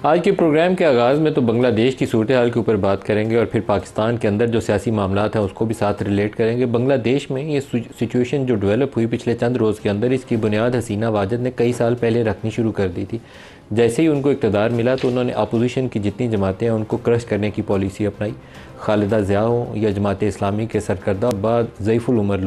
आज के प्रोग्राम के आगाज़ में तो बांग्लादेश की सूरत हाल के ऊपर बात करेंगे और फिर पाकिस्तान के अंदर जो सियासी मामलात हैं उसको भी साथ रिलेट करेंगे। बांग्लादेश में ये सिचुएशन जो डेवलप हुई पिछले चंद रोज़ के अंदर, इसकी बुनियाद हसीना वाजिद ने कई साल पहले रखनी शुरू कर दी थी। जैसे ही उनको इक़्तिदार मिला तो उन्होंने अपोजिशन की जितनी जमातें हैं उनको क्रश करने की पॉलिसी अपनाई। खालिदा ज़िया हो या जमात इस्लामी के सरकर्दा बाद ज़ईफ़ुल उमर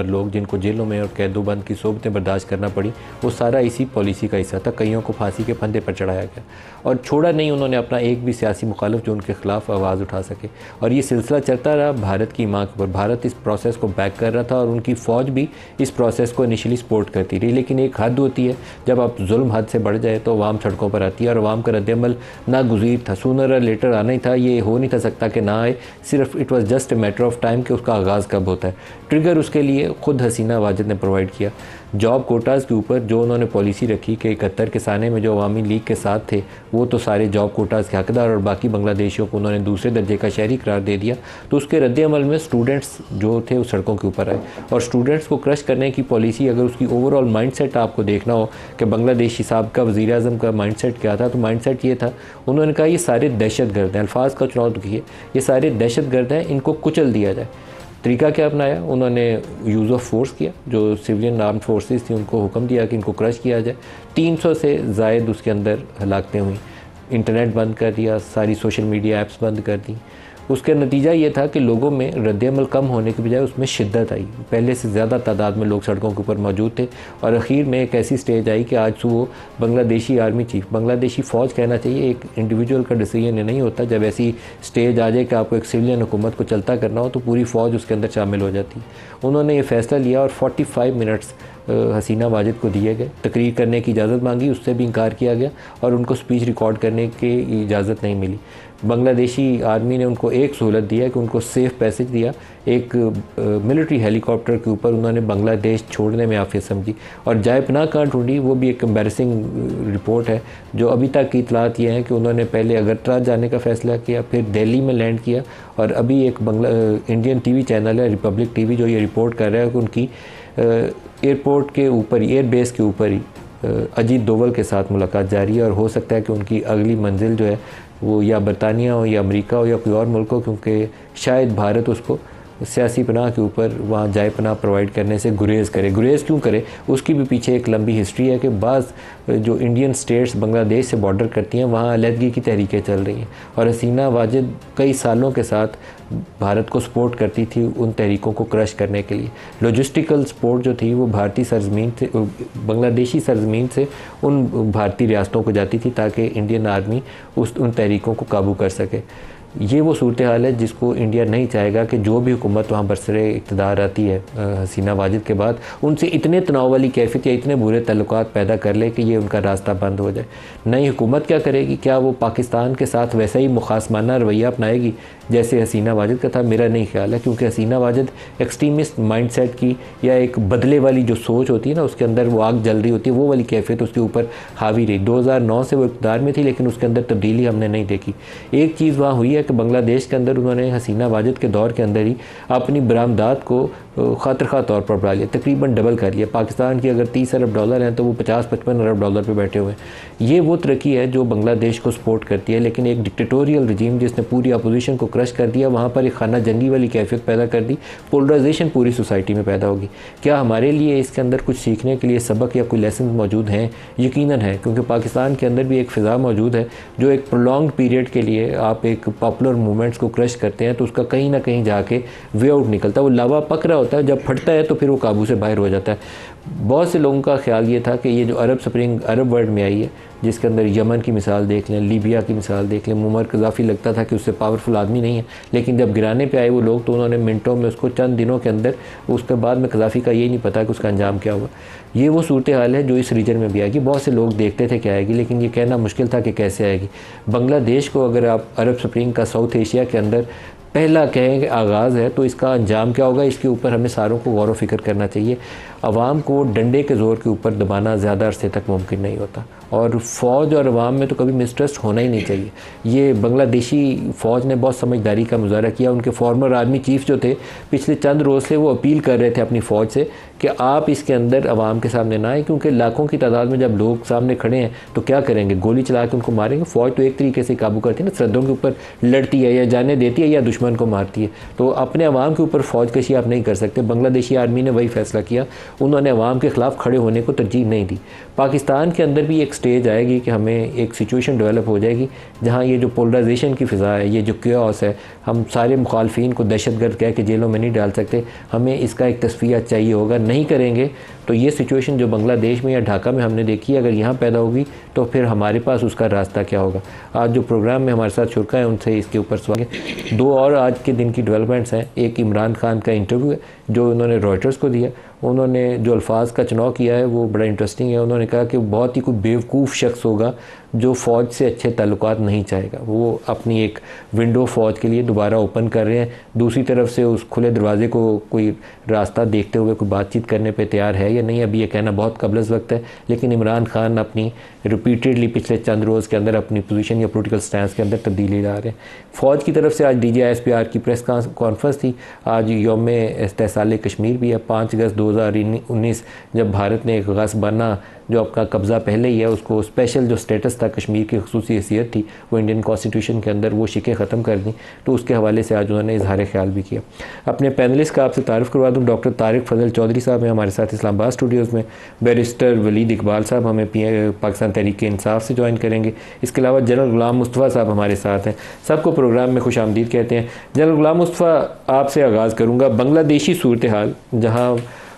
लोग जिनको जेलों में और कैदोबंद की सोबतें बर्दाश्त करना पड़ी, वो सारा इसी पॉलिसी का हिस्सा था। कईयों को फांसी के फंदे पर चढ़ाया गया और छोड़ा नहीं उन्होंने अपना एक भी सियासी मुखालिफ जो उनके ख़िलाफ़ आवाज़ उठा सके। और ये सिलसिला चलता रहा भारत की मांग पर। भारत इस प्रोसेस को बैक कर रहा था और उनकी फ़ौज भी इस प्रोसेस को इनिशियली सपोर्ट करती रही। लेकिन एक हद होती है, जब आप जुल्म हद से बढ़ जाए तो अवाम सड़कों पर आती है और अवाम का रद्द-ए-अमल नागुज़ीर था। सूनर और लेटर आना ही था, ये हो नहीं था सकता कि ना आए। सिर्फ it was just a matter of time कि उसका आगाज़ कब होता है। ट्रिगर उसके लिए ख़ुद हसीना वाजिद ने प्रोवाइड किया। जॉब कोटाज़ के ऊपर जो उन्होंने पॉलिसी रखी कि 71 के साने में जो अवामी लीग के साथ थे वो तो सारे जॉब कोटाज़ के हकदार और बाकी बांग्लादेशियों को उन्होंने दूसरे दर्जे का शहरी करार दे दिया। तो उसके रद्द-ए-अमल में स्टूडेंट्स जो थे वो सड़कों के ऊपर आए और स्टूडेंट्स को क्रश करने की पॉलिसी, अगर उसकी ओवरऑल माइंडसेट आपको देखना हो कि बांग्लादेशी साहब का वज़ीर-ए-आज़म का माइंडसेट क्या था, तो माइंडसेट ये था, उन्होंने कहा ये सारे दहशतगर्द हैं। अल्फाज का चुनाव तो किए, ये सारे दहशतगर्द हैं, इनको कुचल दिया जाए। तरीका क्या अपनाया? उन्होंने यूज़ ऑफ फोर्स किया। जो सिविलियन आर्म्ड फोर्सेस थी उनको हुक्म दिया कि इनको क्रश किया जाए। 300 से ज़ायद उसके अंदर हलाकतें हुई। इंटरनेट बंद कर दिया, सारी सोशल मीडिया ऐप्स बंद कर दी। उसका नतीजा ये था कि लोगों में रद्द-ए-अमल कम होने के बजाय उसमें शिद्दत आई। पहले से ज़्यादा तादाद में लोग सड़कों के ऊपर मौजूद थे और आखिर में एक ऐसी स्टेज आई कि आज वो बांग्लादेशी आर्मी चीफ, बांग्लादेशी फ़ौज कहना चाहिए, एक इंडिविजुअल का डिसीजन नहीं होता। जब ऐसी स्टेज आ जाए कि आपको एक सिविलियन हुकूमत को चलता करना हो तो पूरी फ़ौज उसके अंदर शामिल हो जाती। उन्होंने ये फ़ैसला लिया और 45 मिनट्स हसीना वाजिद को दिए गए। तकरीर करने की इजाज़त मांगी, उससे भी इनकार किया गया और उनको स्पीच रिकॉर्ड करने की इजाज़त नहीं मिली। बांग्लादेशी आर्मी ने उनको एक सहूलत दिया कि उनको सेफ़ पैसेज दिया। एक मिलिट्री हेलीकॉप्टर के ऊपर उन्होंने बांग्लादेश छोड़ने में आफियत समझी और जाए पनाह कहाँ ढूंढी, वो भी एक एम्बैरसिंग रिपोर्ट है। जो अभी तक की इतलात ये हैं कि उन्होंने पहले अगरतला जाने का फ़ैसला किया, फिर दिल्ली में लैंड किया और अभी एक इंडियन टीवी चैनल है रिपब्लिक टीवी जो ये रिपोर्ट कर रहा है कि उनकी एयरपोर्ट के ऊपर ही, एयरबेस के ऊपर ही अजीत डोवल के साथ मुलाकात जारी है और हो सकता है कि उनकी अगली मंजिल जो है वो या बरतानिया हो या अमेरिका हो या कोई और मुल्क हो, क्योंकि शायद भारत उसको सियासी पनाह के ऊपर वहाँ जाए पनाह प्रोवाइड करने से गुरेज़ करे। गुरेज़ क्यों करे, उसकी भी पीछे एक लंबी हिस्ट्री है कि बाज़ जो इंडियन स्टेट्स बांग्लादेश से बॉर्डर करती हैं वहाँ अलहदगी की तहरीकें चल रही हैं और हसीना वाजिद कई सालों के साथ भारत को सपोर्ट करती थी उन तहरीकों को क्रश करने के लिए। लॉजिस्टिकल सपोर्ट जो थी वो भारतीय सरजमीन से, बांग्लादेशी सरजमीन से उन भारतीय रियासतों को जाती थी ताकि इंडियन आर्मी उन तहरीकों को काबू कर सके। ये वो सूरत हाल है जिसको इंडिया नहीं चाहेगा कि जो भी हुकूमत वहाँ बरसरे इक़्तिदार आती है हसीना वाजिद के बाद, उनसे इतने तनाव वाली कैफियत या इतने बुरे तल्लुकात पैदा कर ले कि ये उनका रास्ता बंद हो जाए। नई हुकूमत क्या करेगी? क्या वो पाकिस्तान के साथ वैसा ही मुखासमाना रवैया अपनाएगी जैसे हसीना वाजिद का था? मेरा नहीं ख्याल है, क्योंकि हसीना वाजिद एक्सट्रीमिस्ट माइंडसेट की या एक बदले वाली जो सोच होती है ना, उसके अंदर वो आग जल रही होती है, वो वाली कैफियत उसके ऊपर हावी रही। 2009 से वो इक़्तिदार में थी लेकिन उसके अंदर तब्दीली हमने नहीं देखी। एक चीज़ वहाँ हुई है कि बांग्लादेश के अंदर उन्होंने हसीना वाजिद के दौर के अंदर ही अपनी बरामदात को खातिर तौर पर बढ़ा लिया, तकरीबन डबल कर लिया। पाकिस्तान की अगर 30 अरब डॉलर हैं तो वो 50-55 अरब डॉलर पे बैठे हुए हैं। ये वो तरक्की है जो बांग्लादेश को सपोर्ट करती है। लेकिन एक डिक्टेटोरियल रिजीम जिसने पूरी अपोजिशन को क्रश कर दिया, वहाँ पर एक खाना जंगी वाली कैफियत पैदा कर दी, पोलराइजेशन पूरी सोसाइटी में पैदा होगी। क्या हमारे लिए इसके अंदर कुछ सीखने के लिए सबक या कोई लेसन मौजूद हैं? यकीनन है, क्योंकि पाकिस्तान के अंदर भी एक फ़िज़ा मौजूद है जो एक प्रोलॉन्ग पीरियड के लिए आप एक पॉपुलर मूवमेंट्स को क्रश करते हैं तो उसका कहीं ना कहीं जाके वे आउट निकलता है। वो लावा पक रहा होता है, जब फटता है तो फिर वो काबू से बाहर हो जाता है। बहुत से लोगों का ख्याल ये था कि ये जो अरब स्प्रिंग अरब वर्ल्ड में आई है, जिसके अंदर यमन की मिसाल देख लें, लीबिया की मिसाल देख लें, मुअम्मर कज़ाफ़ी लगता था कि उससे पावरफुल आदमी नहीं है, लेकिन जब गिराने पे आए वो लोग तो उन्होंने मिनटों में उसको, चंद दिनों के अंदर, उसके बाद में कज़ाफ़ी का ये नहीं पता कि उसका अंजाम क्या हुआ। ये वो सूरत हाल है जो इस रीजन में भी आएगी। बहुत से लोग देखते थे कि आएगी, लेकिन ये कहना मुश्किल था कि कैसे आएगी। बांग्लादेश को अगर आप अरब स्प्रिंग का साउथ एशिया के अंदर पहला कहें कि आगाज़ है तो इसका अंजाम क्या होगा, इसके ऊपर हमें सारों को गौर व फिक्र करना चाहिए। अवाम को डंडे के ज़ोर के ऊपर दबाना ज़्यादा अरसे तक मुमकिन नहीं होता और फ़ौज और अवाम में तो कभी मिसट्रस्ट होना ही नहीं चाहिए। ये बांग्लादेशी फ़ौज ने बहुत समझदारी का मुजाहरा किया। उनके फॉर्मर आर्मी चीफ जो थे पिछले चंद रोज़ से वो अपील कर रहे थे अपनी फ़ौज से कि आप इसके अंदर आवाम के सामने ना आए, क्योंकि लाखों की तादाद में जब लोग सामने खड़े हैं तो क्या करेंगे, गोली चला के उनको मारेंगे। फ़ौज तो एक तरीके से काबू करती है ना, सरहदों के ऊपर लड़ती है या जाने देती है या दुश्मन को मारती है, तो अपने अवाम के ऊपर फ़ौज कशी आप नहीं कर सकते। बांग्लादेशी आर्मी ने वही फैसला किया, उन्होंने अवाम के ख़िलाफ़ खड़े होने को तरजीह नहीं दी। पाकिस्तान के अंदर भी एक स्टेज आएगी कि हमें एक सिचुएशन डेवलप हो जाएगी जहाँ ये जो पोलराइजेशन की फ़िज़ा है, ये जो क्योस है, हम सारे मुखालफिन को दहशतगर्द कह के जेलों में नहीं डाल सकते, हमें इसका एक तस्फिया चाहिए होगा। नहीं करेंगे तो ये सिचुएशन जो बांग्लादेश में या ढाका में हमने देखी है, अगर यहाँ पैदा होगी तो फिर हमारे पास उसका रास्ता क्या होगा। आज जो प्रोग्राम में हमारे साथ शुरा है उनसे इसके ऊपर सवाल है। दो और आज के दिन की डेवलपमेंट्स हैं। एक इमरान खान का इंटरव्यू है जो उन्होंने रॉयटर्स को दिया, उन्होंने जो अल्फाज का चुनाव किया है वो बड़ा इंटरेस्टिंग है। उन्होंने कहा कि बहुत ही कोई बेवकूफ़ शख्स होगा जो फ़ौज से अच्छे ताल्लुकात नहीं चाहेगा। वो अपनी एक विंडो फ़ौज के लिए दोबारा ओपन कर रहे हैं, दूसरी तरफ से उस खुले दरवाजे को कोई रास्ता देखते हुए कोई बातचीत करने पे तैयार है या नहीं, अभी ये कहना बहुत कबल वक्त है। लेकिन इमरान खान अपनी रिपीटेडली पिछले चंद रोज़ के अंदर अपनी पोजीशन या पॉलिटिकल स्टैंड के अंदर तब्दीली ला रहे हैं। फ़ौज की तरफ से आज DGISPR की प्रेस कॉन्फ्रेंस थी। आज यौम इस्तेसाल कश्मीर भी है। 5 अगस्त 2019 जब भारत ने एक गस्बाना जो आपका कब्ज़ा पहले ही है उसको स्पेशल जो स्टेटस था कश्मीर की खसूसी हैसियत थी वो इंडियन कॉन्स्टिट्यूशन के अंदर वो शिकें ख़त्म कर दी, तो उसके हवाले से आज उन्होंने इजहार ख्याल भी किया। अपने पैनलिस्ट का आपसे तारुफ़ करवा दूँ, डॉक्टर तारिक फजल चौधरी साहब हैं हमारे साथ इस्लामाबाद स्टूडियोज़ में। बैरिस्टर वलीद इकबाल साहब हमें पाकिस्तान तहरीक इंसाफ से ज्वाइन करेंगे। इसके अलावा जनरल गुलाम मुस्तफ़ा साहब हमारे साथ हैं। सबको प्रोग्राम में खुश आमदीद कहते हैं। जनरल गुलाम मुस्तफ़ा, आपसे आगाज़ करूँगा। बांग्लादेशी सूरत हाल जहाँ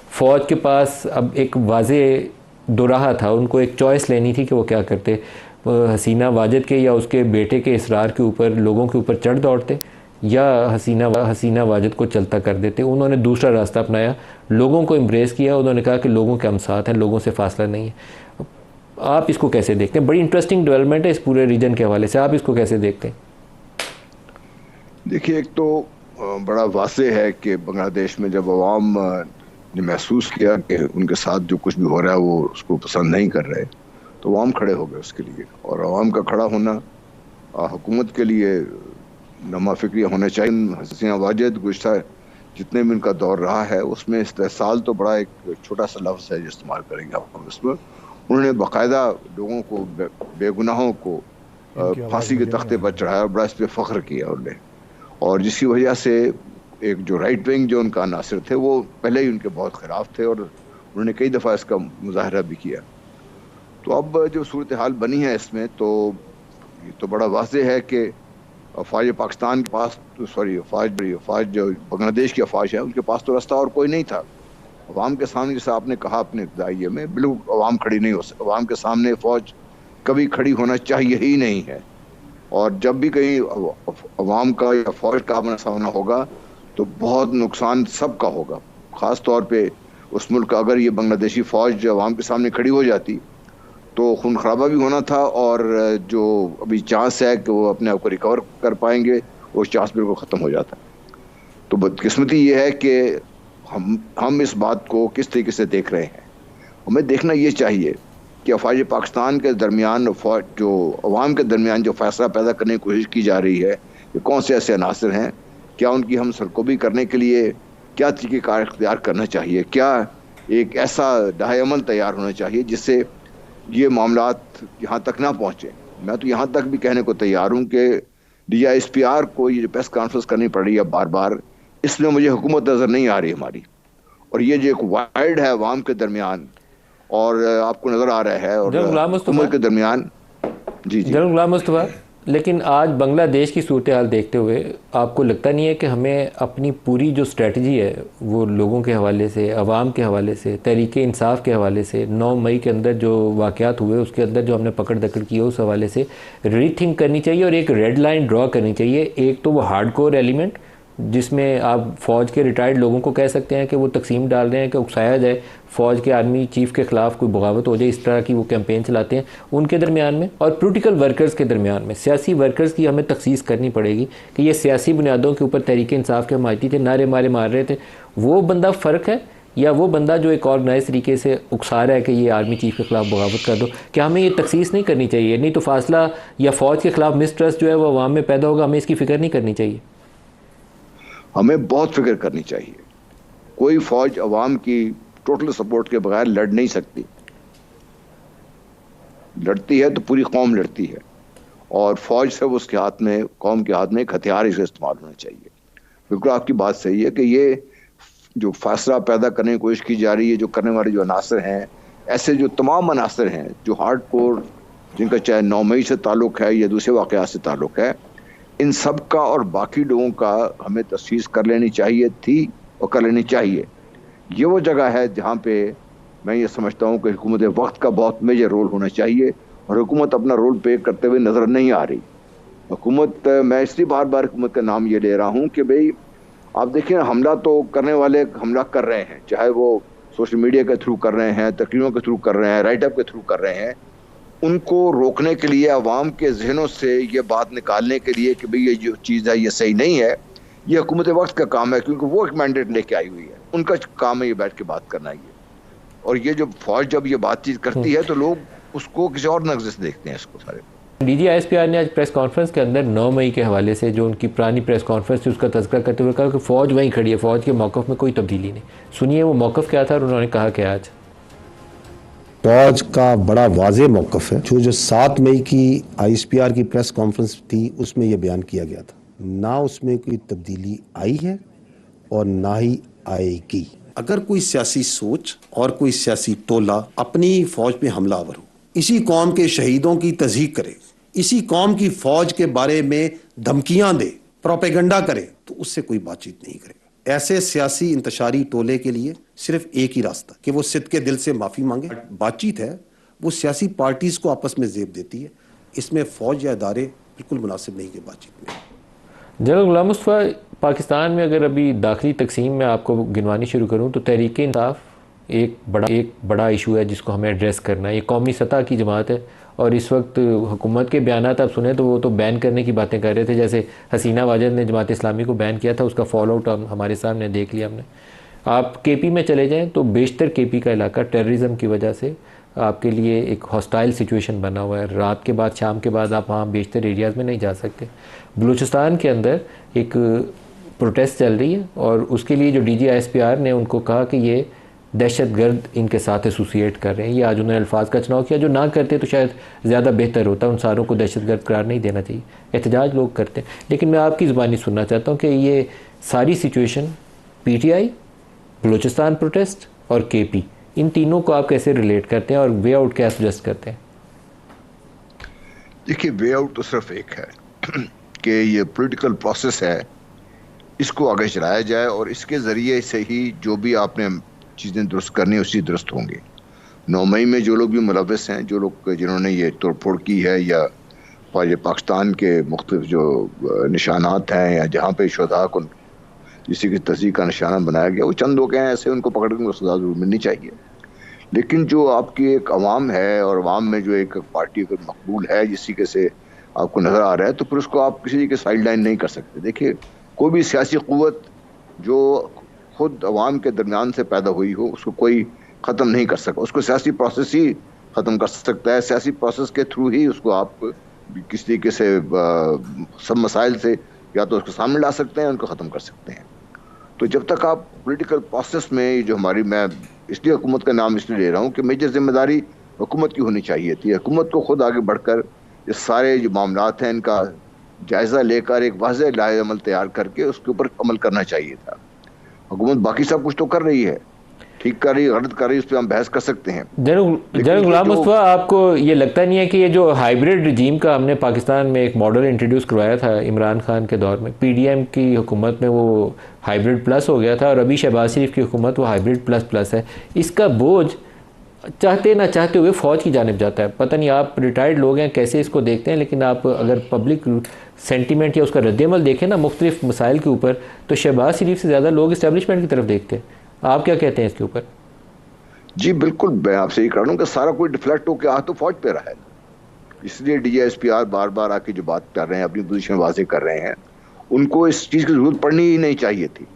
फ़ौज के पास अब एक वाज़े दोराहा था, उनको एक चॉइस लेनी थी कि वो क्या करते, हसीना वाजिद के या उसके बेटे के इसरार के ऊपर लोगों के ऊपर चढ़ दौड़ते या हसीना वाजिद को चलता कर देते। उन्होंने दूसरा रास्ता अपनाया, लोगों को एम्ब्रेस किया। उन्होंने कहा कि लोगों के हम साथ हैं, लोगों से फासला नहीं है। आप इसको कैसे देखते हैं? बड़ी इंटरेस्टिंग डेवलपमेंट है इस पूरे रीजन के हवाले से, आप इसको कैसे देखते हैं? देखिए, एक तो बड़ा वाज़ेह है कि बांग्लादेश में जब अवाम ने महसूस किया कि उनके साथ जो कुछ भी हो रहा है वो उसको पसंद नहीं कर रहे, तो अवाम खड़े हो गए उसके लिए। और अवाम का खड़ा होना हुकूमत के लिए नमा फिक्रिया होना चाहिए। हसीना वाजिद गुज़श्ता जितने भी उनका दौर रहा है उसमें इस्तेसाल तो बड़ा एक छोटा सा लफ्ज़ है जो इस्तेमाल करेंगे आप उसमें। उन्होंने बाकायदा लोगों को बेगुनाहों को फांसी के तख्ते पर चढ़ाया, बड़ा इस पर फ़ख्र किया उन्होंने। और जिसकी वजह से एक जो राइट विंग जो उनका नासिर थे वो पहले ही उनके बहुत ख़िलाफ़ थे और उन्होंने कई दफ़ा इसका मुजाहरा भी किया। तो अब जो सूरत हाल बनी है इसमें तो ये तो बड़ा वाज़ेह है कि फ़ौज पाकिस्तान के पास फ़ौज जो बांग्लादेश की फ़ौज है उनके पास तो रास्ता और कोई नहीं था। अवाम के सामने, जैसा आपने कहा अपने इब्तिदाइये में, बिल्कुल अवाम खड़ी नहीं हो सकती। अवाम के सामने फ़ौज कभी खड़ी होना चाहिए ही नहीं है। और जब भी कहीं अवाम का या फ़ौज का आमना सामना होगा तो बहुत नुकसान सबका होगा। ख़ास तौर पे उस मुल्क का अगर ये बांग्लादेशी फ़ौज अवाम के सामने खड़ी हो जाती तो खून खराबा भी होना था और जो अभी चांस है कि वो अपने आप को रिकवर कर पाएंगे वो चांस बिल्कुल ख़त्म हो जाता। तो बदकिस्मती ये है कि हम इस बात को किस तरीके से देख रहे हैं। हमें देखना ये चाहिए कि फ़ौज पाकिस्तान के दरमियान जो अवाम के दरमियान जो फ़ैसला पैदा करने की कोशिश की जा रही है कि कौन से ऐसे अनासर हैं, क्या उनकी हम सरकोबी करने के लिए क्या तरीक़ेकार इख्तियार करना चाहिए, क्या एक ऐसा दाह अमल तैयार होना चाहिए जिससे ये मामलात यहाँ तक ना पहुँचे। मैं तो यहाँ तक भी कहने को तैयार हूँ कि DGISPR को ये प्रेस कॉन्फ्रेंस करनी पड़ रही है बार बार, इसमें मुझे हुकूमत नज़र नहीं आ रही हमारी। और ये जो एक वाइड है अवाम के दरमियान और आपको नज़र आ रहा है और हुकूमत के दरमियान। जी जनरल गुलाम मुस्तफ़ा, लेकिन आज बांग्लादेश की सूरत हाल देखते हुए आपको लगता नहीं है कि हमें अपनी पूरी जो स्ट्रेटजी है वो लोगों के हवाले से, अवाम के हवाले से, तहरीक इंसाफ के हवाले से, 9 मई के अंदर जो वाक़यात हुए उसके अंदर जो हमने पकड़ दकड़ की है उस हवाले से रीथिंक करनी चाहिए और एक रेड लाइन ड्रॉ करनी चाहिए। एक तो वो हार्डकोर एलिमेंट जिसमें आप फ़ौज के रिटायर्ड लोगों को कह सकते हैं कि वो तकसीम डाल रहे हैं कि उकसाया जाए, फ़ौज के आर्मी चीफ़ के ख़िलाफ़ कोई बगावत हो जाए, इस तरह की वो कैंपेन चलाते हैं उनके दरमियान में। और पॉलिटिकल वर्कर्स के दरमियान में, सियासी वर्कर्स की हमें तखसीस करनी पड़ेगी कि ये सियासी बुनियादों के ऊपर तहरीक इंसाफ के हमायती थे, नारे मार रहे थे, वो बंदा फ़र्क है या वो बंदा जो एक ऑर्गेनाइज तरीके से उकसा रहा है कि ये आर्मी चीफ़ के ख़िलाफ़ बगावत कर दो। क्या हमें ये तखसीस नहीं करनी चाहिए? नहीं तो फासला या फ़ौज के ख़िलाफ़ मिसट्रस्ट जो है वो अवाम में पैदा होगा, हमें इसकी फ़िक्र नहीं करनी चाहिए? हमें बहुत फिक्र करनी चाहिए। कोई फ़ौज अवाम की टोटल सपोर्ट के बगैर लड़ नहीं सकती। लड़ती है तो पूरी कौम लड़ती है, और फौज से उसके हाथ में, कौम के हाथ में एक हथियार इसे इस्तेमाल होना चाहिए। बिल्कुल आपकी बात सही है कि ये जो फासला पैदा करने की कोशिश की जा रही है, जो करने वाले जो अनासर हैं, ऐसे जो तमाम अनासर हैं जो हार्ड कोर, जिनका चाहे 9 मई से ताल्लुक है या दूसरे वाक़यात से ताल्लुक है, इन सब का और बाकी लोगों का हमें तस्वीर कर लेनी चाहिए थी और कर लेनी चाहिए। ये वो जगह है जहाँ पे मैं ये समझता हूँ कि हुकूमत वक्त का बहुत मेजर रोल होना चाहिए, और हुकूमत अपना रोल प्ले करते हुए नज़र नहीं आ रही। हुकूमत, मैं इसलिए बार बार हुकूमत का नाम ये ले रहा हूँ कि भाई आप देखिए, हमला तो करने वाले हमला कर रहे हैं, चाहे वो सोशल मीडिया के थ्रू कर रहे हैं, तकरीरों के थ्रू कर रहे हैं, राइटअप के थ्रू कर रहे हैं। उनको रोकने के लिए, अवाम के जहनों से ये बात निकालने के लिए कि भाई ये जो चीज़ है ये सही नहीं है, ये हुकूमत वक्त का काम है, क्योंकि वो एक मैंडेट लेके आई हुई है, उनका काम है ये बैठ के बात करना। ये और ये जो फौज जब ये बातचीत करती है तो लोग उसको किसी और नज़र से देखते हैं इसको सारे। DGISPR ने आज प्रेस कॉन्फ्रेंस के अंदर 9 मई के हवाले से जो उनकी पुरानी प्रेस कॉन्फ्रेंस थी उसका तज़किरा करते हुए कहा कि फ़ौज वहीं खड़ी है, फ़ौज के मौक़िफ़ में कोई तब्दीली नहीं। सुनिए वो मौक़िफ़ क्या था और उन्होंने कहा कि आज फौज का बड़ा वाज़ेह मौक़िफ़ है। जो 7 मई की ISPR की प्रेस कॉन्फ्रेंस थी उसमें यह बयान किया गया था, ना उसमें कोई तब्दीली आई है और ना ही आएगी। अगर कोई सियासी सोच और कोई सियासी टोला अपनी फौज पे हमलावर हो, इसी कौम के शहीदों की तज़हीक करे, इसी कौम की फौज के बारे में धमकियां दे, प्रोपेगेंडा करे, तो उससे कोई बातचीत नहीं करेगा। ऐसे सियासी इंतशारी टोले के लिए सिर्फ एक ही रास्ता कि वो सिद्ध के दिल से माफ़ी मांगे। बातचीत है वो सियासी पार्टीज को आपस में ज़ेब देती है, इसमें फ़ौज या इदारे बिल्कुल मुनासिब नहीं कि बातचीत में। जनरल गुलाम मुस्तफ़ा, पाकिस्तान में अगर अभी दाखिली तकसीम में आपको गिनवानी शुरू करूँ तो तहरीक इंसाफ एक बड़ा इशू है जिसको हमें एड्रेस करना है। ये कौमी सतह की जमात है और इस वक्त हुकूमत के बयानात आप सुने तो वो तो बैन करने की बातें कर रहे थे, जैसे हसीना वाजिद ने जमात इस्लामी को बैन किया था, उसका फॉलो आउट हमारे सामने देख लिया हमने। आप KP में चले जाएँ तो बेशतर KP का इलाका टेररिज्म की वजह से आपके लिए एक हॉस्टाइल सिचुएशन बना हुआ है। रात के बाद, शाम के बाद आप वहाँ बेशतर एरियाज़ में नहीं जा सकते। बलूचिस्तान के अंदर एक प्रोटेस्ट चल रही है और उसके लिए जो DGISPR ने उनको कहा कि ये दहशतगर्द इनके साथ एसोसिएट कर रहे हैं। ये आज उन्होंने अल्फाज का चुनाव किया, जो ना करते तो शायद ज़्यादा बेहतर होता, उन सारों को दहशतगर्द करार नहीं देना चाहिए। एहतजाज लोग करते हैं, लेकिन मैं आपकी ज़ुबानी सुनना चाहता हूँ कि ये सारी सिचुएशन PTI, बलूचिस्तान प्रोटेस्ट और KP, इन तीनों को आप कैसे रिलेट करते हैं और वे आउट क्या सजेस्ट करते हैं? देखिए, वे आउट तो सिर्फ एक है कि ये पॉलिटिकल प्रोसेस है, इसको आगे चलाया जाए और इसके ज़रिए से ही जो भी आपने चीज़ें दुरुस्त करनी है उसी दुरुस्त होंगी। 9 मई में जो लोग भी मुलविस हैं, जो लोग जिन्होंने ये तोड़फोड़ की है या पाकिस्तान के मुख्तलिफ जो निशानात हैं या जहाँ पे शुहदा को किसी की तस्दीक का निशाना बनाया गया, वो चंद लोग हैं ऐसे, उनको पकड़ के सजा जरूर मिलनी चाहिए। लेकिन जो आपकी एक अवाम है और अवाम में जो एक पार्टी अगर मकबूल है जिस तरीके से आपको नज़र आ रहा है, तो फिर उसको आप किसी के साइड लाइन नहीं कर सकते। देखिए, कोई भी सियासी क़ुव्वत जो खुद अवाम के दरमियान से पैदा हुई हो उसको कोई ख़त्म नहीं कर सकता, उसको सियासी प्रोसेस ही ख़त्म कर सकता है। सियासी प्रोसेस के थ्रू ही उसको आप किसी तरीके से सब मसाइल से या तो उसको सामने ला सकते हैं, उनको ख़त्म कर सकते हैं। तो जब तक आप पॉलिटिकल प्रोसेस में जो हमारी, मैं इसलिए हुकूमत का नाम इसलिए ले रहा हूँ कि मेजर जिम्मेदारी हुकूमत की होनी चाहिए थी। हुकूमत को खुद आगे बढ़कर ये सारे जो मामलात हैं इनका जायज़ा लेकर एक वाज़ेह लाए अमल तैयार करके उसके ऊपर अमल करना चाहिए था। हुकूमत बाकी सब कुछ तो कर रही है, ठीक कर रही है, गलत कर रही है, उस पर हम बहस कर सकते हैं। जनरल गुलाम मुस्तफ़ा, आपको ये लगता नहीं है कि ये जो हाइब्रिड रिजीम का हमने पाकिस्तान में एक मॉडल इंट्रोड्यूस करवाया था इमरान खान के दौर में, PDM की हुकूमत में वो हाइब्रिड प्लस हो गया था और अभी शहबाज शरीफ की हुकूमत वो हाइब्रिड प्लस प्लस है, इसका बोझ चाहते ना चाहते हुए फ़ौज की जानिब जाता है। पता नहीं आप रिटायर्ड लोग हैं कैसे इसको देखते हैं, लेकिन आप अगर पब्लिक सेंटीमेंट या उसका रद्द-ए-अमल देखें ना मुख्तलिफ मसाइल के ऊपर, तो शहबाज शरीफ से ज़्यादा लोग इस्टेब्लिशमेंट की तरफ देखते हैं। आप क्या कहते हैं इसके ऊपर? जी बिल्कुल, मैं आपसे ये कह रहा हूँ कि सारा कोई डिफ्लेक्ट होकर आ तो फौज पे रहा है, इसलिए DGISPR बार बार आके जो बात कर रहे हैं, अपनी पोजीशन वाजे कर रहे हैं, उनको इस चीज़ की जरूरत पड़नी ही नहीं चाहिए थी।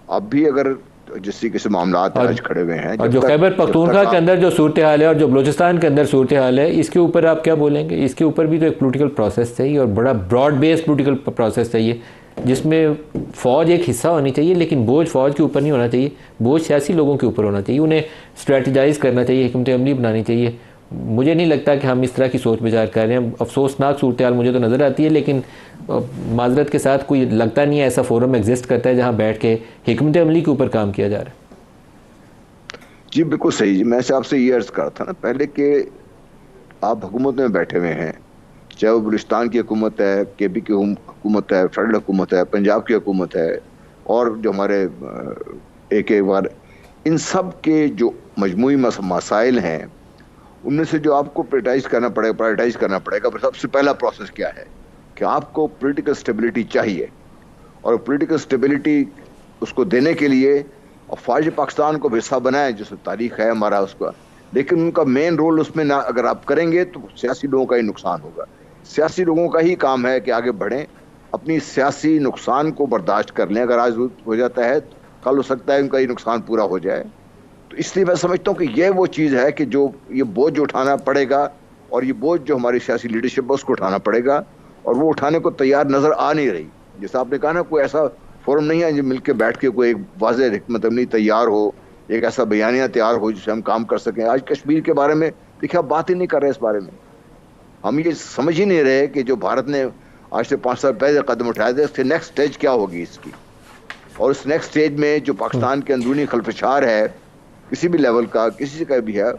अब भी अगर जिस तरीके से मामला आज खड़े हुए हैं, और जो खैबर पख्तूनख्वा के अंदर जो सूरत हाल है और जो बलूचिस्तान के अंदर सूरत हाल है, इसके ऊपर आप क्या बोलेंगे? इसके ऊपर भी तो एक पोलिटिकल प्रोसेस चाहिए और बड़ा ब्रॉड बेस्ड पोलिटिकल प्रोसेस चाहिए जिसमें फ़ौज एक हिस्सा होनी चाहिए, लेकिन बोझ फ़ौज के ऊपर नहीं होना चाहिए, बोझ सियासी लोगों के ऊपर होना चाहिए। उन्हें स्ट्रेटजाइज़ करना चाहिए, हिकमत अमली बनानी चाहिए। मुझे नहीं लगता कि हम इस तरह की सोच विचार कर रहे हैं। अफसोसनाक सूरत हाल मुझे तो नज़र आती है, लेकिन माजरत के साथ कोई लगता नहीं है ऐसा फोरम एग्जिस्ट करता है जहाँ बैठ के हिकमत अमली के ऊपर काम किया जा रहा है। जी बिल्कुल सही जी, मैं आपसे ये अर्ज कर था ना पहले कि आप हुकूमत में बैठे हुए हैं, चाहे वो बलूचिस्तान की हुकूमत है, केबी की हुकूमत है, फेडरल हुकूमत है, पंजाब की हुकूमत है, और जो हमारे एक बार इन सब के जो मजमूई मसाइल हैं उनमें से जो आपको प्रायोरिटाइज करना पड़ेगा। सबसे पहला प्रोसेस क्या है कि आपको पॉलिटिकल स्टेबिलिटी चाहिए, और पॉलिटिकल स्टेबिलिटी उसको देने के लिए फ़ौज पाकिस्तान को हिस्सा बनाए, जिसमें तारीख है हमारा उसका, लेकिन उनका मेन रोल उसमें ना अगर आप करेंगे तो सियासी लोगों का ही नुकसान होगा। सियासी लोगों का ही काम है कि आगे बढ़ें, अपनी सियासी नुकसान को बर्दाश्त कर लें। अगर आज हो जाता है तो कल हो सकता है उनका ही नुकसान पूरा हो जाए। तो इसलिए मैं समझता हूँ कि यह वो चीज़ है कि जो ये बोझ उठाना पड़ेगा, और ये बोझ जो हमारी सियासी लीडरशिप है उसको उठाना पड़ेगा, और वो उठाने को तैयार नज़र आ नहीं रही। जैसा आपने कहा ना, कोई ऐसा फोरम नहीं है जो मिलकर बैठ के कोई एक वाज़ेह हिकमत अमली तैयार हो, एक ऐसा बयानिया तैयार हो जिससे हम काम कर सकें। आज कश्मीर के बारे में देखिए, आप बात ही नहीं कर रहे इस बारे में। हम ये समझ ही नहीं रहे कि जो भारत ने आज से 5 साल पहले कदम उठाए थे, उससे नेक्स्ट स्टेज क्या होगी इसकी, और उस नेक्स्ट स्टेज में जो पाकिस्तान के अंदरूनी खलफशार है किसी भी लेवल का, किसी का भी है,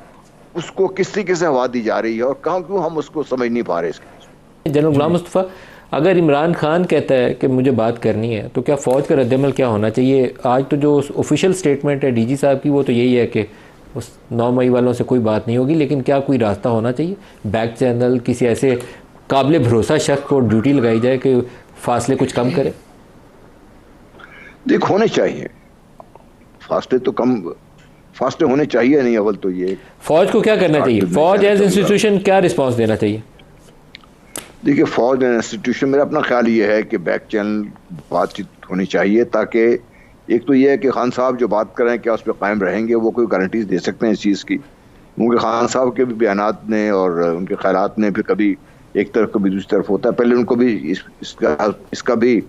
उसको किस तरीके से हवा दी जा रही है, और क्यों हम उसको समझ नहीं पा रहे इसके। जनरल गुलाम मुस्तफ़ा, अगर इमरान खान कहता है कि मुझे बात करनी है, तो क्या फ़ौज का रद्दअमल क्या होना चाहिए? आज तो जो ऑफिशियल स्टेटमेंट है डीजी साहब की, वो तो यही है कि उस 9 मई वालों से कोई बात नहीं होगी, लेकिन क्या कोई रास्ता होना चाहिए, बैक चैनल, किसी ऐसे काबिल भरोसा शख्स को ड्यूटी लगाई जाए कि फासले कुछ कम करे? देख, होने चाहिए फासले, तो कम फासले होने चाहिए नहीं। अव्वल तो ये फ़ौज को क्या करना चाहिए, फ़ौज एज इंस्टीट्यूशन क्या रिस्पॉन्स देना चाहिए? देखिए, फौज एंड इंस्टीट्यूशन, मेरा अपना ख्याल ये है कि बैक चैनल बातचीत होनी चाहिए, ताकि एक तो ये है कि खान साहब जो बात कर रहे हैं क्या उस पर कायम रहेंगे, वो कोई गारंटीज दे सकते हैं इस चीज़ की, क्योंकि खान साहब के भी बयानात ने और उनके ख्यालात ने फिर कभी एक तरफ कभी दूसरी तरफ होता है। पहले उनको भी इसका भी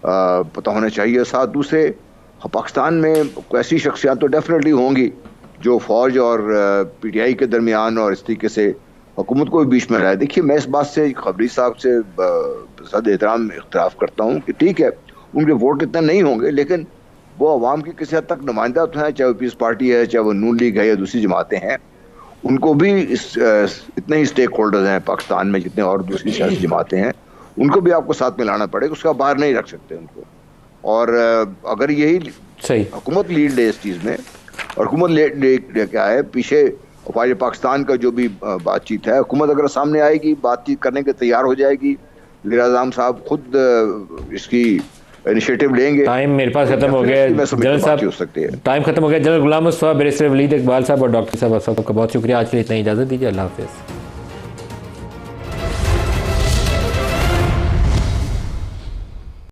पता होना चाहिए। साथ दूसरे, पाकिस्तान में ऐसी शख्सियात तो डेफिनेटली होंगी जो फ़ौज और PTI के दरमियान और इस तरीके से हुकूमत को भी बीच में लाए। देखिए, मैं इस बात से खबरी साहब से सद एहतराम इख्तराफ़ करता हूँ कि ठीक है, उनके वोट इतने नहीं होंगे, लेकिन वो अवाम की किसी हद तक नुमाइंदा तो हैं, चाहे वो पीस पार्टी है, चाहे वो नून लीग है या दूसरी जमातें हैं। उनको भी इतने ही स्टेक होल्डर्स हैं पाकिस्तान में जितने और दूसरी सियासी जमातें हैं, उनको भी आपको साथ में लाना पड़ेगा, उसका बाहर नहीं रख सकते उनको। और अगर यही सही हुकूमत लीड ले इस चीज़ में, और हुकूमत ले क्या है पीछे फ़ौज पाकिस्तान का जो भी बातचीत है, हुकूमत अगर सामने आएगी, बातचीत करने के तैयार हो जाएगी, मीराज़ाम साहब खुद इसकी इनिशिएटिव लेंगे। टाइम मेरे पास खत्म हो गया जनरल साहब, टाइम खत्म हो गया। जनरल गुलाम मुस्तफ़ा, बैरिस्टर वलीद इकबाल साहब और डॉक्टर साहब, सबका बहुत शुक्रिया। आज के लिए इतना इजाज़त दीजिए। अल्लाह हाफ़िज़।